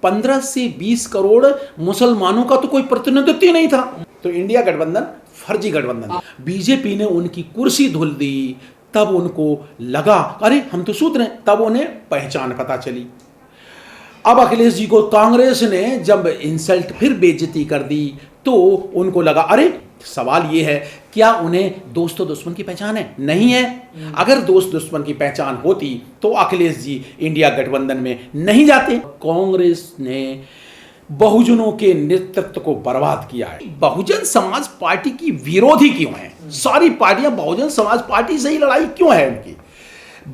15 से 20 करोड़ मुसलमानों का तो कोई प्रतिनिधित्व ही नहीं था। तो इंडिया गठबंधन फर्जी गठबंधन। बीजेपी ने उनकी कुर्सी धुल दी, तब उनको लगा अरे हम तो सूत्र हैं, तब उन्हें पहचान पता चली। अब अखिलेश जी को कांग्रेस ने जब इंसल्ट फिर बेइज्जती कर दी तो उनको लगा अरे सवाल ये है क्या उन्हें दोस्त और दुश्मन की पहचान है? नहीं है। अगर दोस्त दुश्मन की पहचान होती तो अखिलेश जी इंडिया गठबंधन में नहीं जाते। कांग्रेस ने बहुजनों के नेतृत्व को बर्बाद किया है। बहुजन समाज पार्टी की विरोधी क्यों है? सारी पार्टियां बहुजन समाज पार्टी से ही लड़ाई क्यों है उनकी?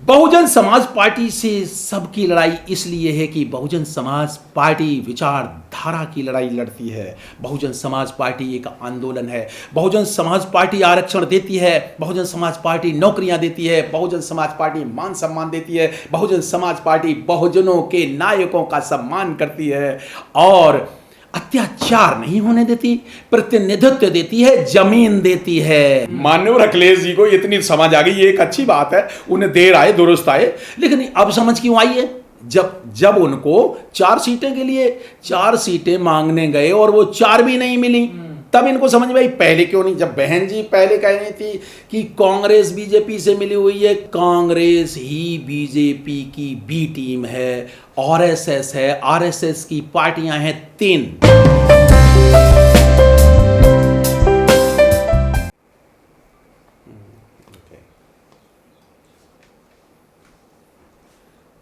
बहुजन समाज पार्टी से सबकी लड़ाई इसलिए है कि बहुजन समाज पार्टी विचारधारा की लड़ाई लड़ती है। बहुजन समाज पार्टी एक आंदोलन है। बहुजन समाज पार्टी आरक्षण देती है। बहुजन समाज पार्टी नौकरियां देती है। बहुजन समाज पार्टी मान सम्मान देती है। बहुजन समाज पार्टी बहुजनों के नायकों का सम्मान करती है और अत्याचार नहीं होने देती, प्रतिनिधित्व देती है, जमीन देती है। माननीय अखिलेश जी को इतनी समझ आ गई, ये एक अच्छी बात है। उन्हें देर आए दुरुस्त आए, लेकिन अब समझ क्यों आई है? जब उनको 4 सीटें के लिए 4 सीटें मांगने गए और वो 4 भी नहीं मिली, तब इनको समझ में आई पहले क्यों नहीं। जब बहन जी पहले कह रही थी कि कांग्रेस बीजेपी से मिली हुई है, कांग्रेस ही बीजेपी की बी टीम है, आरएसएस है, आरएसएस की पार्टियां हैं 3।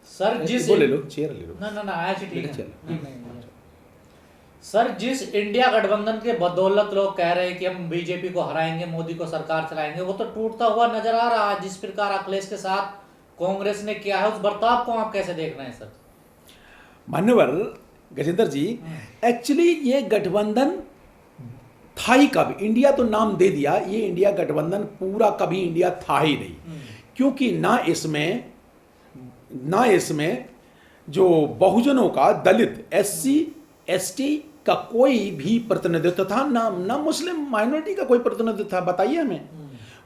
सर जिस ले लो चेयर ले लो। ना आया ठीक है। नहीं। सर जिस इंडिया गठबंधन के बदौलत लोग कह रहे हैं कि हम बीजेपी को हराएंगे, मोदी को सरकार चलाएंगे, वो तो टूटता हुआ नजर आ रहा है। जिस प्रकार अखिलेश के साथ कांग्रेस ने किया है, उस बर्ताव को आप कैसे देख रहे हैं सर? मान्यवर गजेंद्र जी, एक्चुअली ये गठबंधन था ही कब? इंडिया तो नाम दे दिया, ये इंडिया गठबंधन पूरा कभी इंडिया था ही नहीं। क्योंकि ना इसमें जो बहुजनों का, दलित, SC ST का कोई भी प्रतिनिधित्व था, ना मुस्लिम माइनॉरिटी का कोई प्रतिनिधित्व था। बताइए हमें,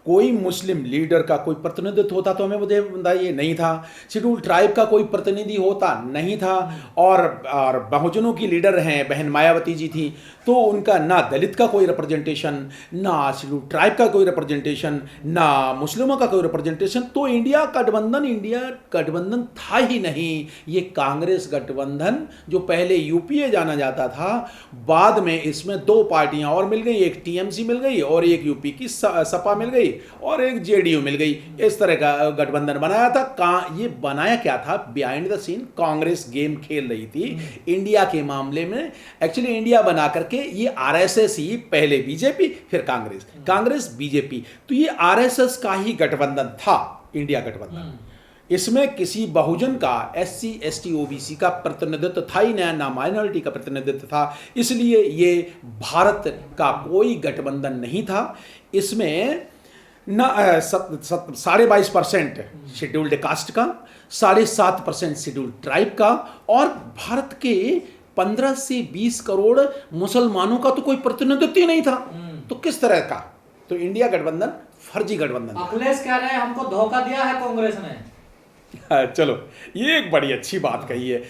कोई मुस्लिम लीडर का कोई प्रतिनिधित्व होता तो हमें बताइए, नहीं था। शेड्यूल ट्राइब का कोई प्रतिनिधि होता नहीं था। और बहुजनों की लीडर हैं बहन मायावती जी थी, तो उनका ना दलित का कोई रिप्रेजेंटेशन, ना शेड्यूल ट्राइब का कोई रिप्रेजेंटेशन, ना मुस्लिमों का कोई रिप्रेजेंटेशन। तो इंडिया गठबंधन था ही नहीं। ये कांग्रेस गठबंधन जो पहले यूपीए जाना जाता था, बाद में इसमें 2 पार्टियां और मिल गई, एक टीएमसी मिल गई और एक यूपी की सपा मिल गई और एक जेडीयू मिल गई। इस तरह का गठबंधन बनाया था। ये बनाया क्या था? Behind the scene Congress game खेल रही थी इंडिया के मामले में। एक्चुअली इंडिया बना करके ये आरएसएस ही, पहले बीजेपी फिर कांग्रेस बीजेपी, तो ये आरएसएस का ही गठबंधन था इंडिया गठबंधन। इसमें किसी बहुजन का, SC ST OBC का प्रतिनिधित्व था ही नहीं, ना माइनॉरिटी का प्रतिनिधित्व था। इसलिए ये भारत का कोई गठबंधन नहीं था। इसमें ना 22.5% शेड्यूल्ड कास्ट का, 7.5% शेड्यूल्ड ट्राइब का और भारत के 15 से 20 करोड़ मुसलमानों का तो कोई प्रतिनिधित्व ही नहीं था। तो किस तरह का? तो इंडिया गठबंधन फर्जी गठबंधन। अखिलेश कह रहे हैं हमको धोखा दिया है कांग्रेस ने। चलो, ये एक बड़ी अच्छी बात कही है।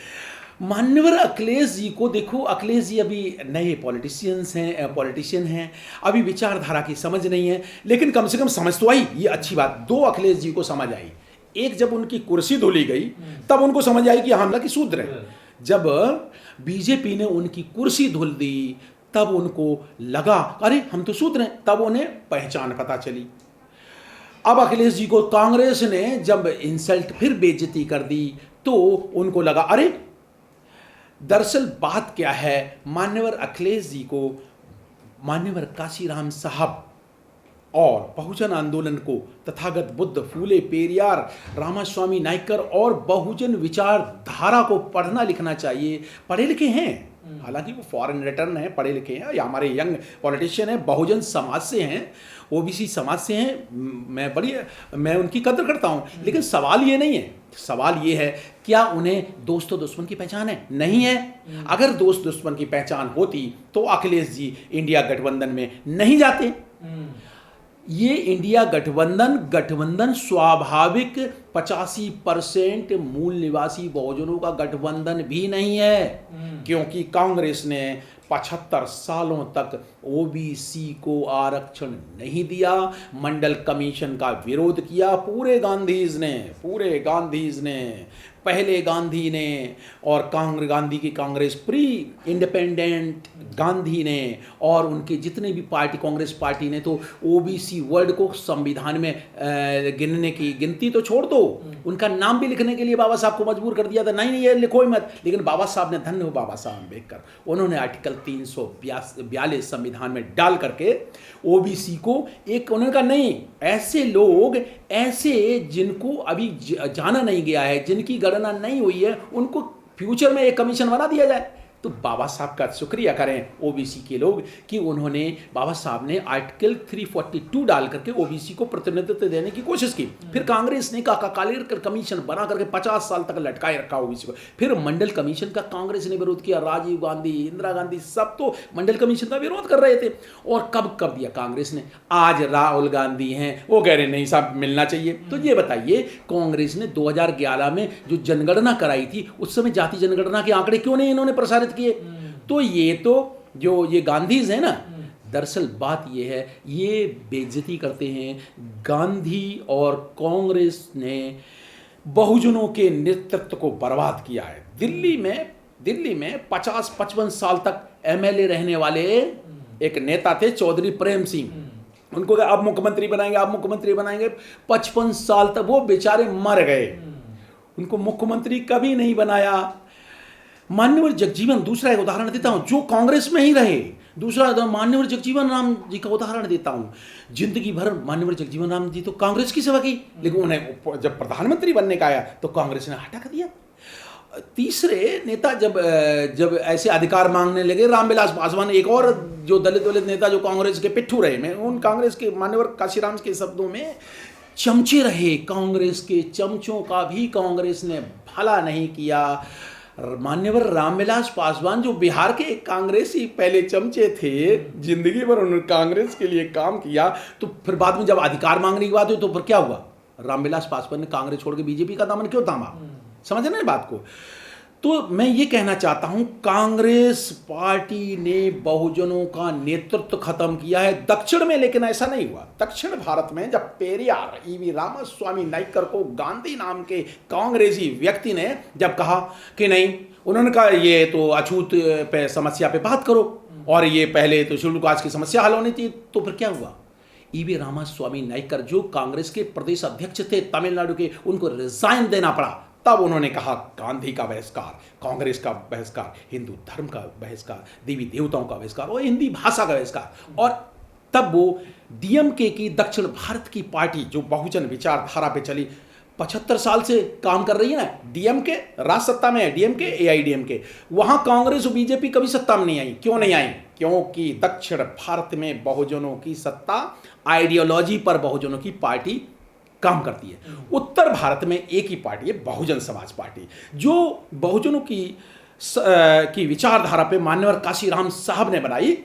मान्यवर अखिलेश जी को देखो, अखिलेश जी अभी नए पॉलिटिशियन हैं, अभी विचारधारा की समझ नहीं है, लेकिन कम से कम समझ तो आई। ये अच्छी बात, 2 अखिलेश जी को समझ आई। एक जब उनकी कुर्सी धुली गई तब उनको समझ आई कि हमला की सूत्र है। जब बीजेपी ने उनकी कुर्सी धुल दी तब उनको लगा अरे हम तो सूत्र हैं, तब उन्हें पहचान पता चली। अब अखिलेश जी को कांग्रेस ने जब इंसल्ट फिर बेइज्जती कर दी तो उनको लगा अरे दरअसल बात क्या है। मान्यवर अखिलेश जी को, मान्यवर काशीराम साहब और बहुजन आंदोलन को, तथागत बुद्ध, फूले पेरियार, रामास्वामी नायकर और बहुजन विचारधारा को पढ़ना लिखना चाहिए। पढ़े लिखे हैं, हालांकि वो फॉरेन रिटर्न है, पढ़े लिखे हैं, या हमारे यंग पॉलिटिशियन हैं, बहुजन समाज से हैं, ओबीसी समाज से हैं। मैं उनकी कदर करता हूँ, लेकिन सवाल ये नहीं है। सवाल ये है क्या उन्हें दोस्त और दुश्मन की पहचान है? नहीं है। अगर दोस्त दुश्मन की पहचान होती तो अखिलेश जी इंडिया गठबंधन में नहीं जाते। ये इंडिया गठबंधन स्वाभाविक 85% मूल निवासी बहुजनों का गठबंधन भी नहीं है, क्योंकि कांग्रेस ने 75 सालों तक ओबीसी को आरक्षण नहीं दिया, मंडल कमीशन का विरोध किया। पूरे गांधीज ने पहले गांधी ने और गांधी की कांग्रेस प्री इंडिपेंडेंट गांधी ने और उनके जितने भी कांग्रेस पार्टी ने तो ओबीसी वर्ड को संविधान में गिनने की गिनती तो छोड़ दो, उनका नाम भी लिखने के लिए बाबा साहब को मजबूर कर दिया था, नहीं ये लिखो ही मत। लेकिन बाबा साहब ने, धन्य हो बाबा साहब अम्बेडकर, उन्होंने आर्टिकल 342 संविधान में डाल करके ओबीसी को एक, उन्होंने कहा नहीं, ऐसे लोग, ऐसे जिनको अभी जाना नहीं गया है, जिनकी गणना नहीं हुई है, उनको फ्यूचर में एक कमीशन बना दिया जाए। तो बाबा साहब का शुक्रिया करें ओबीसी के लोग कि उन्होंने, बाबा साहब ने आर्टिकल 342 डाल करके ओबीसी को प्रतिनिधित्व देने की कोशिश की। फिर कांग्रेस ने कालेकर कमीशन बना करके 50 साल तक लटकाए रखा ओबीसी को। फिर मंडल कमीशन का कांग्रेस ने विरोध किया, राजीव गांधी, इंदिरा गांधी सब तो मंडल कमीशन का विरोध कर रहे थे। और कब दिया कांग्रेस ने? आज राहुल गांधी हैं, वो कह रहे नहीं साहब मिलना चाहिए। तो ये बताइए, कांग्रेस ने 2011 में जो जनगणना कराई थी, उस समय जाति जनगणना के आंकड़े क्यों नहीं इन्होंने प्रसारित किए? तो ये गांधीज है ना, दरअसल बात ये है, ये बेइज्जती करते हैं। गांधी और कांग्रेस ने बहुजनों के नेतृत्व को बर्बाद किया है। दिल्ली में 50-55 साल तक एमएलए रहने वाले एक नेता थे, चौधरी प्रेम सिंह, उनको अब मुख्यमंत्री बनाएंगे, 55 साल तक वो बेचारे मर गए, उनको मुख्यमंत्री कभी नहीं बनाया। मान्यवर जगजीवन, दूसरा एक उदाहरण देता हूं, जो कांग्रेस में ही रहे, दूसरा मान्यवर जगजीवन राम जी का उदाहरण देता हूं। जिंदगी भर मान्यवर जगजीवन राम जी तो कांग्रेस की सेवा की, लेकिन उन्हें जब प्रधानमंत्री बनने का आया तो कांग्रेस ने हटा कर दिया। तीसरे नेता जब ऐसे अधिकार मांगने लगे, रामविलास पासवान, एक और जो दलित नेता जो कांग्रेस के पिट्ठू रहे, मैं उन कांग्रेस के मान्यवर काशीराम के शब्दों में चमचे रहे, कांग्रेस के चमचों का भी कांग्रेस ने भला नहीं किया। मान्यवर रामविलास पासवान जो बिहार के कांग्रेसी पहले चमचे थे, जिंदगी भर उन्होंने कांग्रेस के लिए काम किया, तो फिर बाद में जब अधिकार मांगने की बात हुई तो फिर क्या हुआ? रामविलास पासवान ने कांग्रेस छोड़ के बीजेपी का दामन क्यों थामा? समझ रहे हैं बात को? तो मैं ये कहना चाहता हूं, कांग्रेस पार्टी ने बहुजनों का नेतृत्व खत्म किया है दक्षिण में, लेकिन ऐसा नहीं हुआ। दक्षिण भारत में जब पेरियार ईवी रामास्वामी नाइकर को गांधी नाम के कांग्रेसी व्यक्ति ने जब कहा कि नहीं, उन्होंने कहा ये तो अछूत पे समस्या पे बात करो और ये पहले तो शेड्यूल कास्ट की समस्या हल होनी थी, तो फिर क्या हुआ? ईवी रामास्वामी नाइकर जो कांग्रेस के प्रदेश अध्यक्ष थे तमिलनाडु के, उनको रिजाइन देना पड़ा। तब उन्होंने कहा गांधी का बहिष्कार, कांग्रेस का बहिष्कार, हिंदू धर्म का बहिष्कार, देवी देवताओं का बहिष्कार और हिंदी भाषा का बहिष्कार। और तब वो डीएमके की, दक्षिण भारत की पार्टी जो बहुजन विचारधारा पे चली, 75 साल से काम कर रही है ना, डीएमके राज सत्ता में है, डीएमके एआईडीएमके, वहां कांग्रेस और बीजेपी कभी सत्ता में नहीं आई। क्यों नहीं आई? क्योंकि दक्षिण भारत में बहुजनों की सत्ता, आइडियोलॉजी पर बहुजनों की पार्टी काम करती है। उत्तर भारत में एक ही पार्टी है, बहुजन समाज पार्टी, जो बहुजनों की विचारधारा पे मान्यवर काशीराम साहब ने बनाई।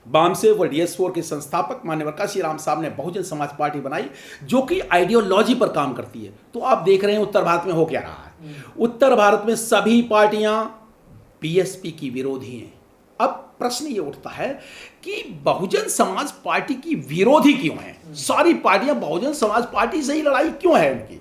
बामसेव व DS4 के संस्थापक मान्यवर काशीराम साहब ने बहुजन समाज पार्टी बनाई, जो कि आइडियोलॉजी पर काम करती है। तो आप देख रहे हैं उत्तर भारत में हो क्या रहा है। उत्तर भारत में सभी पार्टियां बीएसपी की विरोधी हैं। अब प्रश्न ये उठता है कि बहुजन समाज पार्टी की विरोधी क्यों है? सारी पार्टियां बहुजन समाज पार्टी से ही लड़ाई क्यों है उनकी?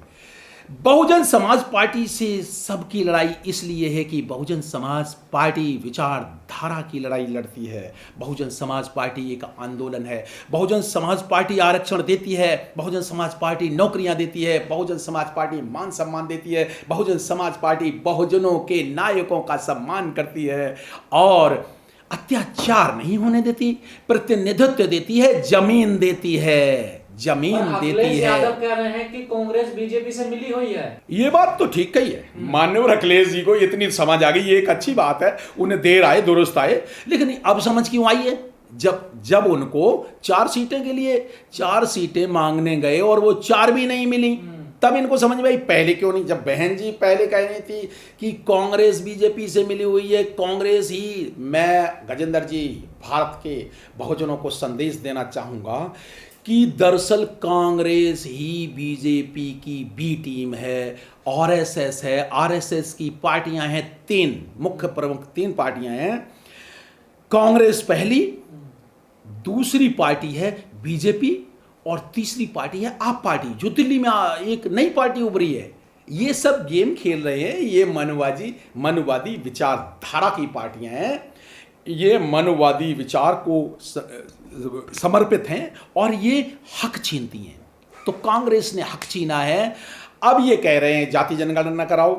बहुजन समाज पार्टी से सबकी लड़ाई इसलिए है कि बहुजन समाज पार्टी विचारधारा की लड़ाई लड़ती है। बहुजन समाज पार्टी एक आंदोलन है। बहुजन समाज पार्टी आरक्षण देती है, बहुजन समाज पार्टी नौकरियां देती है, बहुजन समाज पार्टी मान सम्मान देती है, बहुजन समाज पार्टी बहुजनों के नायकों का सम्मान करती है और अत्याचार नहीं होने देती, प्रतिनिधित्व देती है, जमीन देती है, जमीन देती है। यादव कह रहे हैं कि कांग्रेस बीजेपी से मिली हुई है। ये बात तो ठीक कही है। मान्यवर अखिलेश जी को इतनी समझ आ गई, ये एक अच्छी बात है। उन्हें देर आए दुरुस्त आए, लेकिन अब समझ क्यों आई है? जब उनको 4 सीटें के लिए 4 सीटें मांगने गए और वो 4 भी नहीं मिली, तब इनको समझ में आई। पहले क्यों नहीं? जब बहन जी पहले कह रही थी कि कांग्रेस बीजेपी से मिली हुई है, कांग्रेस ही, मैं गजेंद्र जी भारत के बहुजनों को संदेश देना चाहूँगा कि कि दरअसल कांग्रेस ही बीजेपी की बी टीम है, आरएसएस है, आरएसएस की पार्टियां हैं, तीन मुख्य प्रमुख तीन पार्टियां हैं। कांग्रेस पहली, दूसरी पार्टी है बीजेपी और तीसरी पार्टी है आप पार्टी, जो दिल्ली में एक नई पार्टी उभरी है। ये सब गेम खेल रहे हैं, ये मनुवादी विचारधारा की पार्टियां हैं, ये मनुवादी विचार को समर्पित हैं और ये हक छीनती हैं। तो कांग्रेस ने हक छीना है, अब ये कह रहे हैं जाति जनगणना कराओ।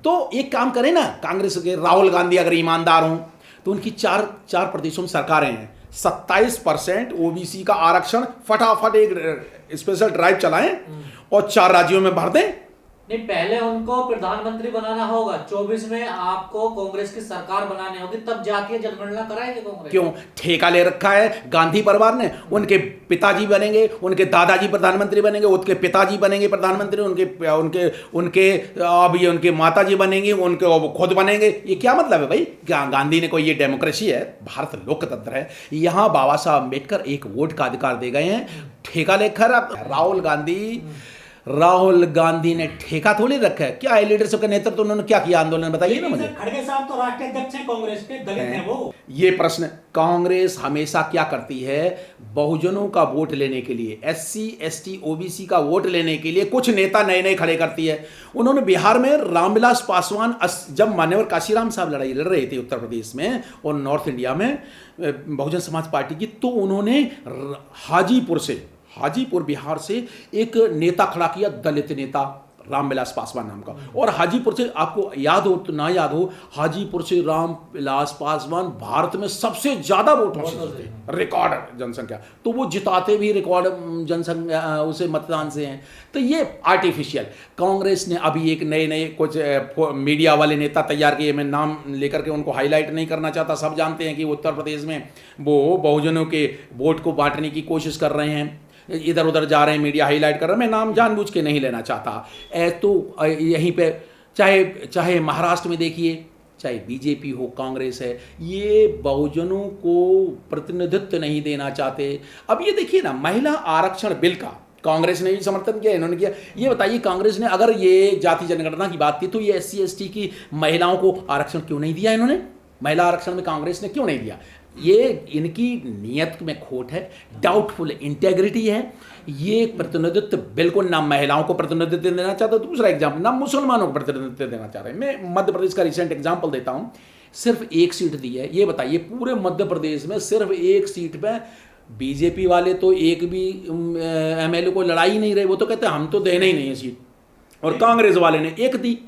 तो एक काम करें ना, कांग्रेस के राहुल गांधी अगर ईमानदार हों तो उनकी चार प्रदेशों में सरकारें हैं, 27% ओबीसी का आरक्षण फटाफट एक स्पेशल ड्राइव चलाएं और 4 राज्यों में भर दें। नहीं, पहले उनको प्रधानमंत्री बनाना होगा, 24 में आपको कांग्रेस की सरकार बनानी होगी, तब जाके जनगणना कराएंगे कांग्रेस। क्यों? ठेका ले रखा है गांधी परिवार ने, उनके पिताजी बनेंगे, उनके दादाजी प्रधानमंत्री बनेंगे, उनके पिताजी बनेंगे प्रधानमंत्री, उनके माताजी बनेंगे, उनके खुद बनेंगे। ये क्या मतलब है भाई? क्या गांधी ने कोई, ये डेमोक्रेसी है? भारत लोकतंत्र है, यहां बाबा साहब अम्बेडकर एक वोट का अधिकार दे गए हैं। ठेका लेकर राहुल गांधी ने ठेका थोड़ी रखा है। क्या है लीडरशिप का नेतृत्व, उन्होंने क्या किया आंदोलन, बताइए ना मुझे। खड़गे साहब तो राष्ट्रीय अध्यक्ष हैं कांग्रेस के, दलित हैं वो। ये प्रश्न, कांग्रेस हमेशा क्या करती है, बहुजनों का वोट लेने के लिए, एससी एसटी ओबीसी का वोट लेने के लिए कुछ नेता नए नए खड़े करती है। उन्होंने बिहार में रामविलास पासवान, जब मान्यवर काशीराम साहब लड़ाई लड़ रहे थे उत्तर प्रदेश में और नॉर्थ इंडिया में बहुजन समाज पार्टी की, तो उन्होंने हाजीपुर बिहार से एक नेता खड़ा किया, दलित नेता रामविलास पासवान नाम का। और हाजीपुर से, आपको याद हो तो ना याद हो, हाजीपुर से रामविलास पासवान भारत में सबसे ज्यादा वोटों से जीते, रिकॉर्ड जनसंख्या, तो वो जिताते भी रिकॉर्ड जनसंख्या उसे मतदान से हैं। तो ये आर्टिफिशियल, कांग्रेस ने अभी एक नए कुछ मीडिया वाले नेता तैयार किए, मैं नाम लेकर के उनको हाईलाइट नहीं करना चाहता, सब जानते हैं कि उत्तर प्रदेश में वो बहुजनों के वोट को बांटने की कोशिश कर रहे हैं, इधर उधर जा रहे हैं, मीडिया हाईलाइट कर रहे हैं, मैं नाम जानबूझ के नहीं लेना चाहता। तो यहीं पे चाहे महाराष्ट्र में देखिए, चाहे बीजेपी हो, कांग्रेस है, ये बहुजनों को प्रतिनिधित्व नहीं देना चाहते। अब ये देखिए ना, महिला आरक्षण बिल का कांग्रेस ने भी समर्थन किया, इन्होंने किया। ये बताइए, कांग्रेस ने अगर ये जाति जनगणना की बात थी तो ये एससी एसटी की महिलाओं को आरक्षण क्यों नहीं दिया? इन्होंने महिला आरक्षण में कांग्रेस ने क्यों नहीं दिया? ये इनकी नीयत में खोट है, डाउटफुल इंटेग्रिटी है। ये प्रतिनिधित्व बिल्कुल ना महिलाओं को प्रतिनिधित्व देना चाहता, दूसरा एग्जाम्पल ना मुसलमानों को प्रतिनिधित्व देना चाह रहे हैं। मैं मध्य प्रदेश का रिसेंट एग्जाम्पल देता हूं, सिर्फ एक सीट दी है। ये बताइए, पूरे मध्य प्रदेश में सिर्फ एक सीट पे बीजेपी वाले तो एक भी एमएलए को लड़ाई नहीं रहे, वो तो कहते हैं हम तो देना ही नहीं है सीट, और कांग्रेस वाले ने एक दी।